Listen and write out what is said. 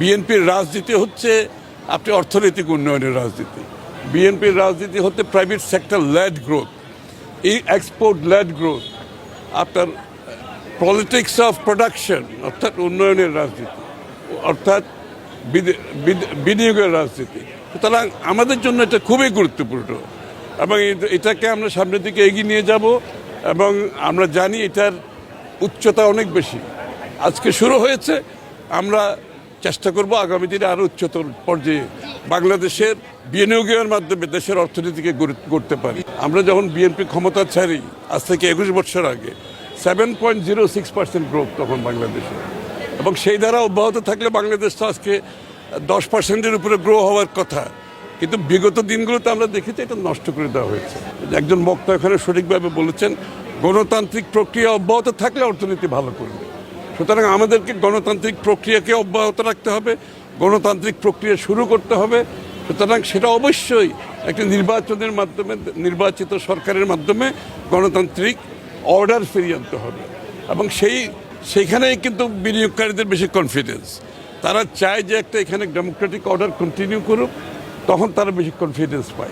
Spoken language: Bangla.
বিএনপির রাজনীতি হচ্ছে আপনি অর্থনৈতিক উন্নয়নের রাজনীতি। বিএনপির রাজনীতি হচ্ছে প্রাইভেট সেক্টর লেড গ্রোথ, এই এক্সপোর্ট লেড গ্রোথ, আপনার পলিটিক্স অফ প্রোডাকশন অর্থাৎ উন্নয়নের রাজনীতি, অর্থাৎ বিনিয়োগের রাজনীতি। সুতরাং আমাদের জন্য এটা খুবই গুরুত্বপূর্ণ এবং এটাকে আমরা সামনের দিকে এগিয়ে নিয়ে যাব এবং আমরা জানি এটার উচ্চতা অনেক বেশি। আজকে শুরু হয়েছে, আমরা চেষ্টা করব আগামী দিনে আরও উচ্চতর পর্যায়ে বাংলাদেশের বিনিয়োগের মাধ্যমে দেশের অর্থনীতিকে গড়তে পারি। আমরা যখন বিএনপি ক্ষমতা ছাড়ি আজ থেকে 21 বছর আগে 7.06% গ্রোথ তখন বাংলাদেশে, এবং সেই দ্বারা অব্যাহত থাকলে বাংলাদেশ তো আজকে 10%-এর উপরে গ্রো হওয়ার কথা। কিন্তু বিগত দিনগুলোতে আমরা দেখেছি এটা নষ্ট করে দেওয়া হয়েছে। একজন বক্তা এখানে সঠিকভাবে বলেছেন, গণতান্ত্রিক প্রক্রিয়া অব্যাহত থাকলে অর্থনীতি ভালো করবে। সুতরাং আমাদেরকে গণতান্ত্রিক প্রক্রিয়াকে অব্যাহত রাখতে হবে, গণতান্ত্রিক প্রক্রিয়া শুরু করতে হবে। সুতরাং সেটা অবশ্যই একটি নির্বাচনের মাধ্যমে, নির্বাচিত সরকারের মাধ্যমে গণতান্ত্রিক অর্ডার ফিরিয়ে আনতে হবে। এবং সেইখানেই কিন্তু বিনিয়োগকারীদের বেশি কনফিডেন্স, তারা চায় যে একটা এখানে ডেমোক্রেটিক অর্ডার কন্টিনিউ করুক, তখন তারা বেশি কনফিডেন্স পায়।